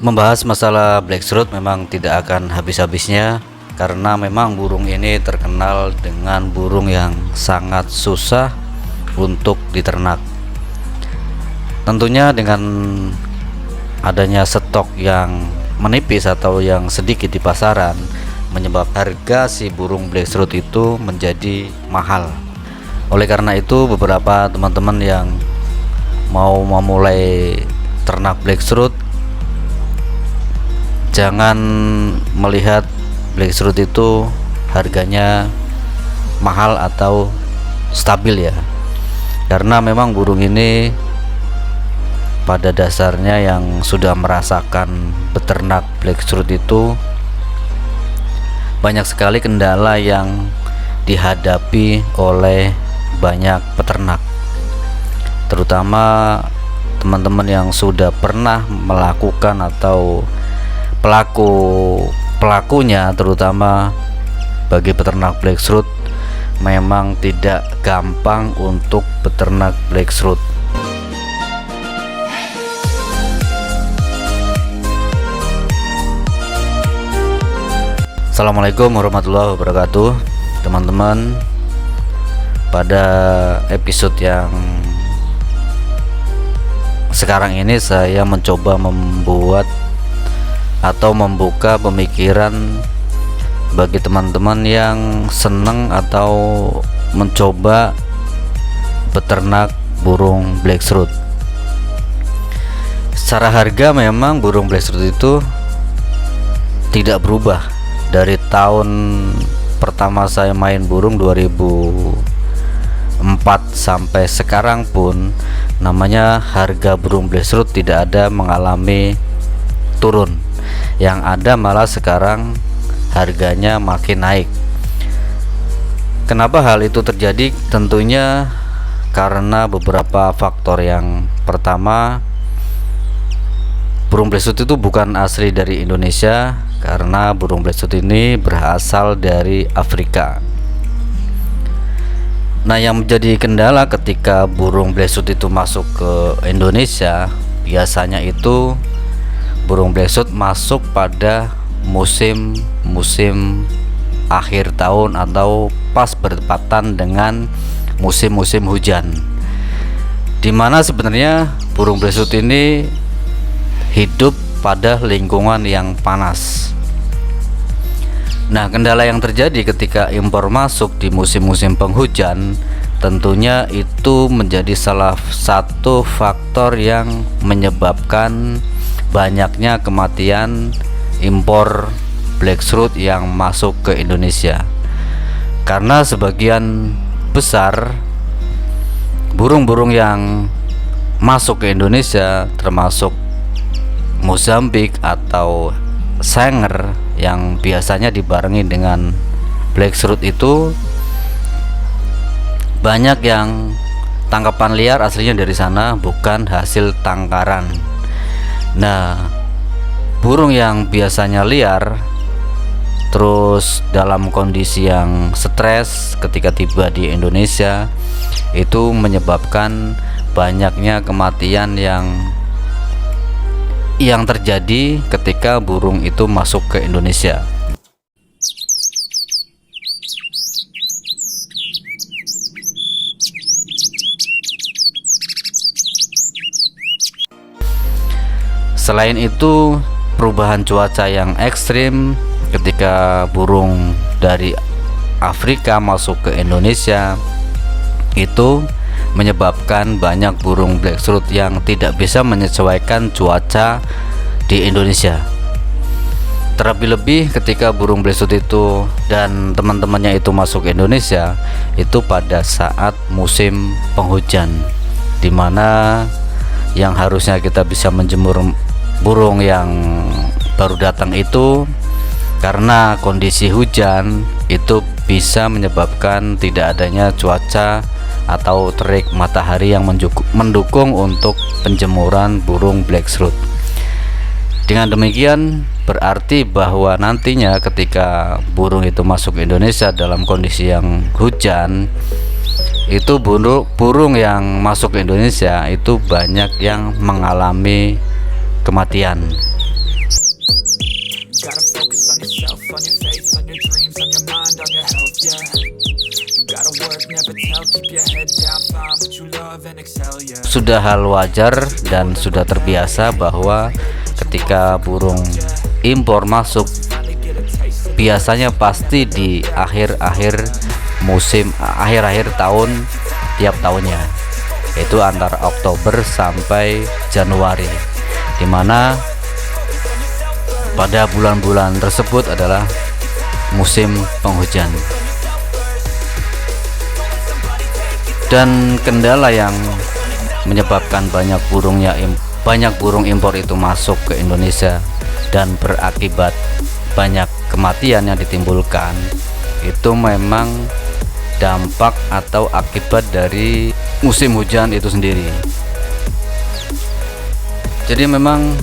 Membahas masalah black throat memang tidak akan habis-habisnya, karena memang burung ini terkenal dengan burung yang sangat susah untuk diternak. Tentunya dengan adanya stok yang menipis atau yang sedikit di pasaran, menyebabkan harga si burung black throat itu menjadi mahal. Oleh karena itu, beberapa teman-teman yang mau memulai ternak black throat, jangan melihat black throat itu harganya mahal atau stabil ya, karena memang burung ini pada dasarnya yang sudah merasakan beternak black throat itu banyak sekali kendala yang dihadapi oleh banyak peternak, terutama teman-teman yang sudah pernah melakukan atau pelakunya, terutama bagi peternak black throat, memang tidak gampang untuk beternak black throat. Assalamualaikum warahmatullahi wabarakatuh, teman-teman. Pada episode yang sekarang ini saya mencoba membuat atau membuka pemikiran bagi teman-teman yang senang atau mencoba beternak burung black throat. Secara harga memang burung black throat itu tidak berubah dari tahun pertama saya main burung 2004 sampai sekarang pun, namanya harga burung black throat tidak ada mengalami turun. Yang ada malah sekarang harganya makin naik. Kenapa hal itu terjadi? Tentunya karena beberapa faktor. Yang pertama, burung black throat itu bukan asli dari Indonesia, karena burung black throat ini berasal dari Afrika. Nah, yang menjadi kendala ketika burung black throat itu masuk ke Indonesia, biasanya itu burung black throat masuk pada musim akhir tahun atau pas bertepatan dengan musim-musim hujan, dimana sebenarnya burung black throat ini hidup pada lingkungan yang panas. Nah, kendala yang terjadi ketika impor masuk di musim-musim penghujan, tentunya itu menjadi salah satu faktor yang menyebabkan banyaknya kematian impor black throat yang masuk ke Indonesia, karena sebagian besar burung-burung yang masuk ke Indonesia, termasuk Mozambik atau Sanger yang biasanya dibarengi dengan black throat, itu banyak yang tangkapan liar aslinya dari sana, bukan hasil tangkaran. Nah, burung yang biasanya liar terus dalam kondisi yang stres ketika tiba di Indonesia, itu menyebabkan banyaknya kematian yang terjadi ketika burung itu masuk ke Indonesia. Selain itu, perubahan cuaca yang ekstrim ketika burung dari Afrika masuk ke Indonesia itu menyebabkan banyak burung black throat yang tidak bisa menyesuaikan cuaca di Indonesia. Terlebih-lebih ketika burung black throat itu dan teman-temannya itu masuk ke Indonesia itu pada saat musim penghujan, dimana yang harusnya kita bisa menjemur burung yang baru datang itu, karena kondisi hujan itu bisa menyebabkan tidak adanya cuaca atau terik matahari yang mendukung untuk penjemuran burung black throat. Dengan demikian berarti bahwa nantinya ketika burung itu masuk ke Indonesia dalam kondisi yang hujan, itu burung yang masuk ke Indonesia itu banyak yang mengalami kematian. sudah hal wajar dan sudah terbiasa bahwa ketika burung impor masuk, biasanya pasti di akhir-akhir musim, akhir-akhir tahun tiap tahunnya, yaitu antara Oktober sampai Januari, dimana pada bulan-bulan tersebut adalah musim penghujan. Dan kendala yang menyebabkan banyak burung impor itu masuk ke Indonesia dan berakibat banyak kematian yang ditimbulkan, itu memang dampak atau akibat dari musim hujan itu sendiri. Jadi memang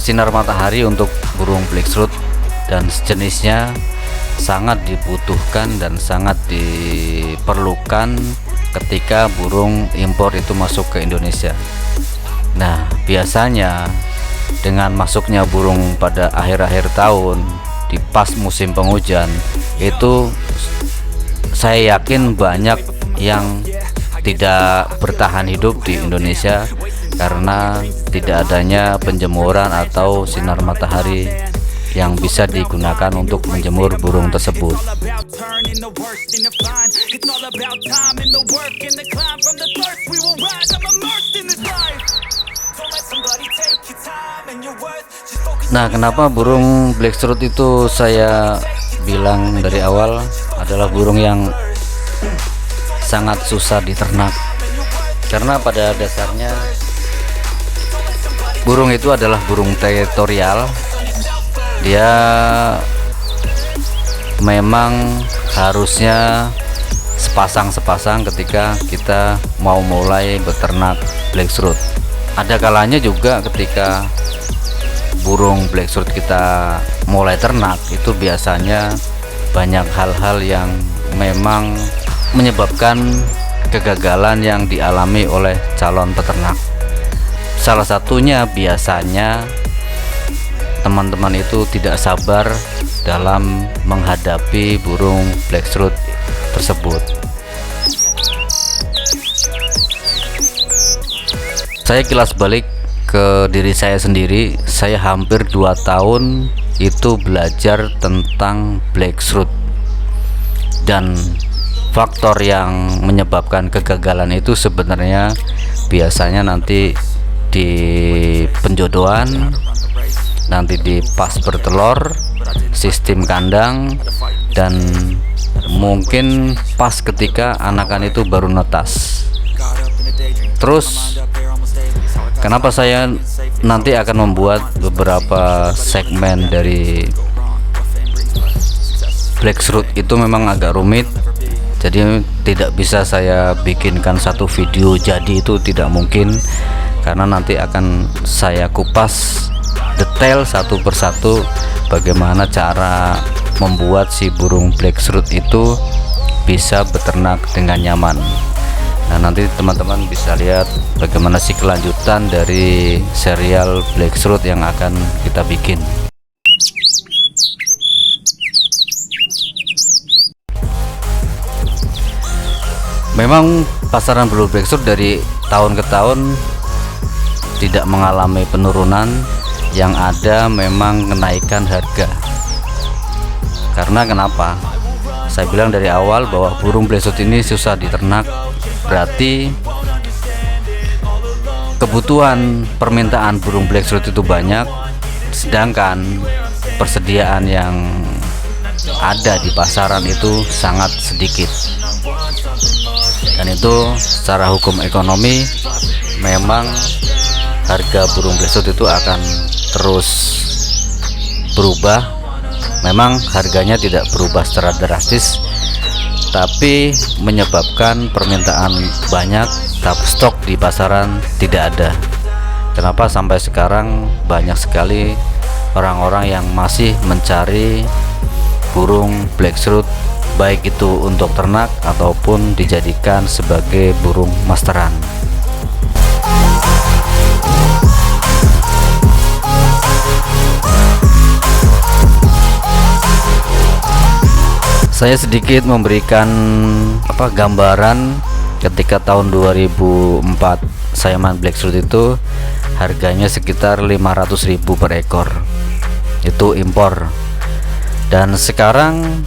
sinar matahari untuk burung blackthroat dan sejenisnya sangat dibutuhkan dan sangat diperlukan ketika burung impor itu masuk ke Indonesia. Nah, biasanya dengan masuknya burung pada akhir-akhir tahun di pas musim penghujan, itu saya yakin banyak yang tidak bertahan hidup di Indonesia karena tidak adanya penjemuran atau sinar matahari yang bisa digunakan untuk menjemur burung tersebut. Nah, kenapa burung blackthroat itu saya bilang dari awal adalah burung yang sangat susah diternak? Karena pada dasarnya burung itu adalah burung teritorial. Dia memang harusnya sepasang-sepasang ketika kita mau mulai beternak blackthroat. Ada kalanya juga ketika burung blackthroat kita mulai ternak, itu biasanya banyak hal-hal yang memang menyebabkan kegagalan yang dialami oleh calon peternak. Salah satunya biasanya teman-teman itu tidak sabar dalam menghadapi burung blackthroat tersebut. Saya kilas balik ke diri saya sendiri. Saya hampir 2 tahun itu belajar tentang blackthroat, dan faktor yang menyebabkan kegagalan itu sebenarnya biasanya nanti di penjodohan, nanti di pas bertelur, sistem kandang, dan mungkin pas ketika anakan itu baru netas. Terus kenapa saya nanti akan membuat beberapa segmen dari blackthroat itu memang agak rumit, jadi tidak bisa saya bikinkan satu video jadi, itu tidak mungkin, karena nanti akan saya kupas detail satu persatu bagaimana cara membuat si burung blackthroat itu bisa beternak dengan nyaman. Nah, nanti teman-teman bisa lihat bagaimana sih kelanjutan dari serial blackthroat yang akan kita bikin. Memang pasaran burung blackthroat dari tahun ke tahun tidak mengalami penurunan, yang ada memang kenaikan harga. Karena kenapa? Saya bilang dari awal bahwa burung blackthroat ini susah diternak, berarti kebutuhan permintaan burung blackthroat itu banyak, sedangkan persediaan yang ada di pasaran itu sangat sedikit. Dan itu secara hukum ekonomi memang harga burung blackthroat itu akan terus berubah. Memang harganya tidak berubah secara drastis, tapi menyebabkan permintaan banyak tapi stok di pasaran tidak ada. Kenapa sampai sekarang banyak sekali orang-orang yang masih mencari burung blackthroat, baik itu untuk ternak ataupun dijadikan sebagai burung masteran. Saya sedikit memberikan gambaran ketika tahun 2004 saya main Blacksroot itu harganya sekitar 500.000 per ekor, itu impor. Dan sekarang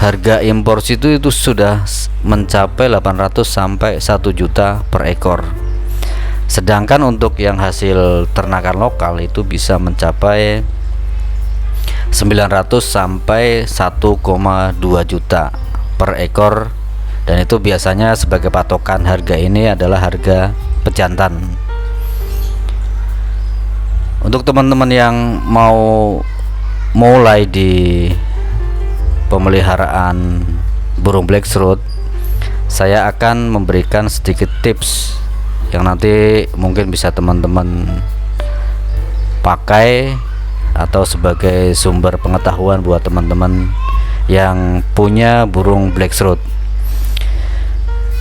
harga impor itu sudah mencapai 800 sampai 1 juta per ekor. Sedangkan untuk yang hasil ternakan lokal itu bisa mencapai 900 sampai 1,2 juta per ekor, dan itu biasanya sebagai patokan harga ini adalah harga pejantan. Untuk teman-teman yang mau mulai di pemeliharaan burung Blacksroot, saya akan memberikan sedikit tips yang nanti mungkin bisa teman-teman pakai atau sebagai sumber pengetahuan buat teman-teman yang punya burung Blacksroot.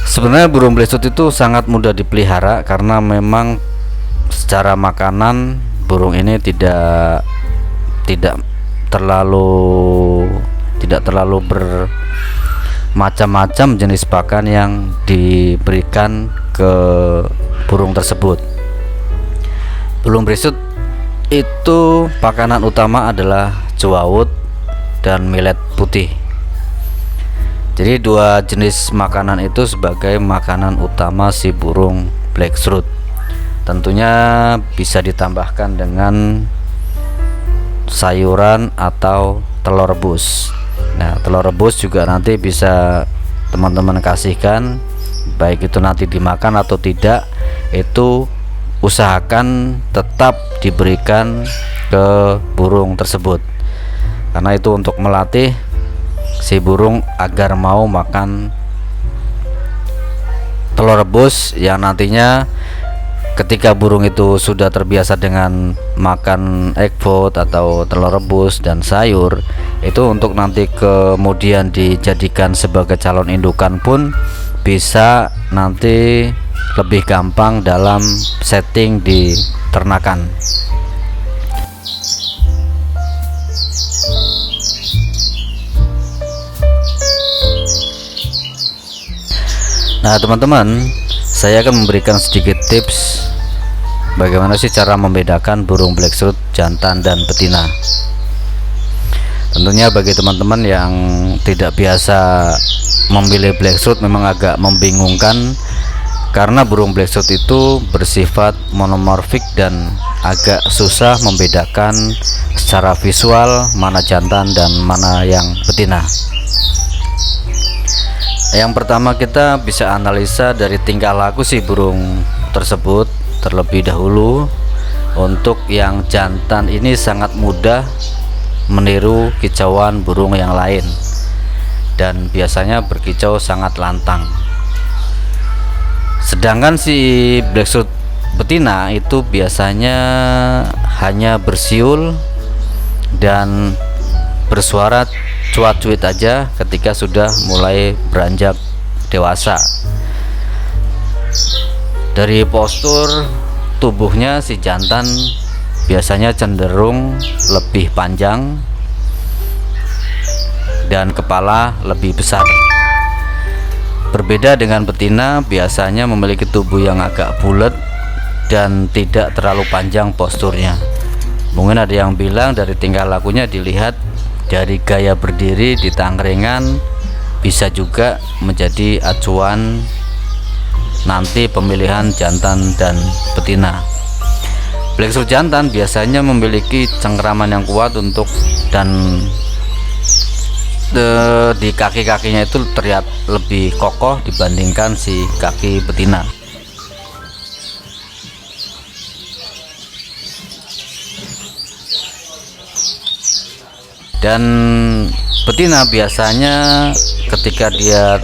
Sebenarnya burung Blacksroot itu sangat mudah dipelihara karena memang secara makanan burung ini tidak terlalu bermacam-macam jenis pakan yang diberikan ke burung tersebut. Burung Blacksroot itu pakanan utama adalah jewawut dan millet putih. Jadi dua jenis makanan itu sebagai makanan utama si burung Blacksroot. Tentunya bisa ditambahkan dengan sayuran atau telur rebus. Nah, telur rebus juga nanti bisa teman-teman kasihkan, baik itu nanti dimakan atau tidak, itu usahakan tetap diberikan ke burung tersebut, karena itu untuk melatih si burung agar mau makan telur rebus, yang nantinya ketika burung itu sudah terbiasa dengan makan egg food atau telur rebus dan sayur, itu untuk nanti kemudian dijadikan sebagai calon indukan pun bisa nanti lebih gampang dalam setting di ternakan. Nah teman-teman, saya akan memberikan sedikit tips bagaimana sih cara membedakan burung Blacksroot jantan dan betina. Tentunya bagi teman-teman yang tidak biasa memilih Blacksroot memang agak membingungkan, karena burung Blacksroot itu bersifat monomorfik dan agak susah membedakan secara visual mana jantan dan mana yang betina. Yang pertama, kita bisa analisa dari tingkah laku si burung tersebut terlebih dahulu. Untuk yang jantan ini sangat mudah meniru kicauan burung yang lain dan biasanya berkicau sangat lantang. Sedangkan si Blacksroot betina itu biasanya hanya bersiul dan bersuara cuat-cuit aja ketika sudah mulai beranjak dewasa. Dari postur tubuhnya si jantan biasanya cenderung lebih panjang dan kepala lebih besar. Berbeda dengan betina, biasanya memiliki tubuh yang agak bulat dan tidak terlalu panjang posturnya. Mungkin ada yang bilang dari tingkah lakunya dilihat dari gaya berdiri di tangkringan bisa juga menjadi acuan nanti pemilihan jantan dan betina. Blacksroot jantan biasanya memiliki cengkeraman yang kuat dan di kaki-kakinya itu terlihat lebih kokoh dibandingkan si kaki betina. Dan betina biasanya ketika dia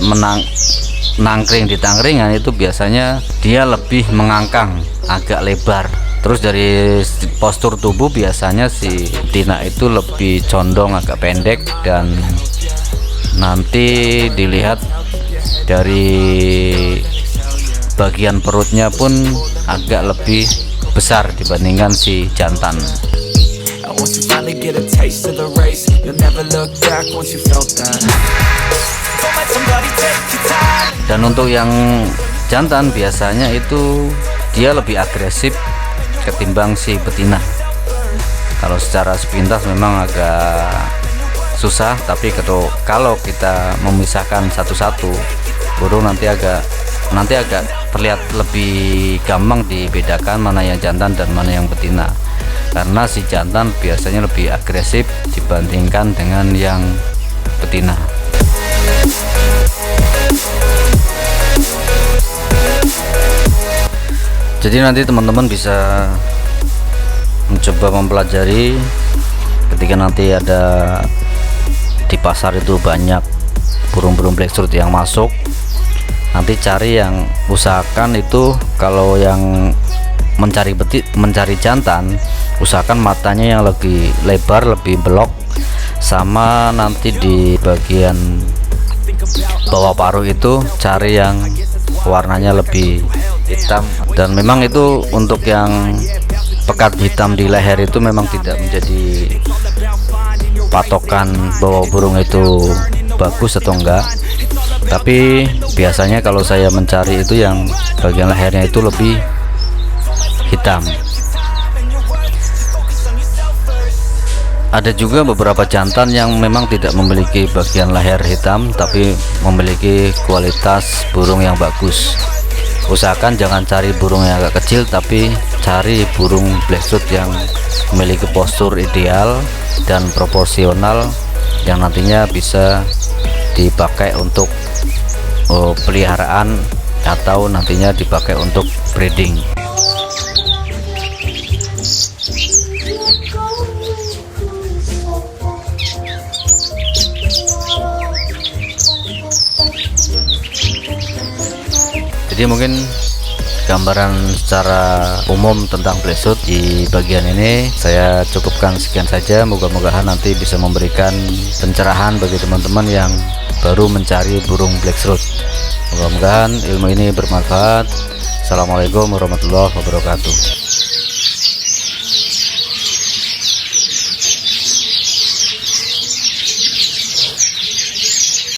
nangkring di tangkringan itu biasanya dia lebih mengangkang, agak lebar. Terus dari postur tubuh biasanya si betina itu lebih condong agak pendek, dan nanti dilihat dari bagian perutnya pun agak lebih besar dibandingkan si jantan. Once you finally get a taste of the race, you'll never look back once you felt that. Don't let somebody take your time. Dan untuk yang jantan biasanya itu dia lebih agresif ketimbang si betina. Kalau secara sepintas memang agak susah, tapi kalau kita memisahkan satu-satu burung nanti agak terlihat lebih gampang dibedakan mana yang jantan dan mana yang betina, karena si jantan biasanya lebih agresif dibandingkan dengan yang betina. Jadi nanti teman-teman bisa mencoba mempelajari ketika nanti ada di pasar itu banyak burung-burung blackthroat yang masuk, nanti cari yang, usahakan itu kalau yang mencari jantan, usahakan matanya yang lebih lebar, lebih belok, sama nanti di bagian bawah paruh itu cari yang warnanya lebih hitam. Dan memang itu untuk yang pekat hitam di leher itu memang tidak menjadi patokan bahwa burung itu bagus atau enggak, tapi biasanya kalau saya mencari itu yang bagian lehernya itu lebih hitam. Ada juga beberapa jantan yang memang tidak memiliki bagian leher hitam tapi memiliki kualitas burung yang bagus. Usahakan jangan cari burung yang agak kecil, tapi cari burung blackthroat yang memiliki postur ideal dan proporsional yang nantinya bisa dipakai untuk peliharaan atau nantinya dipakai untuk breeding. Jadi mungkin gambaran secara umum tentang blackthroat di bagian ini saya cukupkan sekian saja. Moga-mogahan nanti bisa memberikan pencerahan bagi teman-teman yang baru mencari burung blackthroat. Moga-mogahan ilmu ini bermanfaat. Assalamualaikum warahmatullahi wabarakatuh.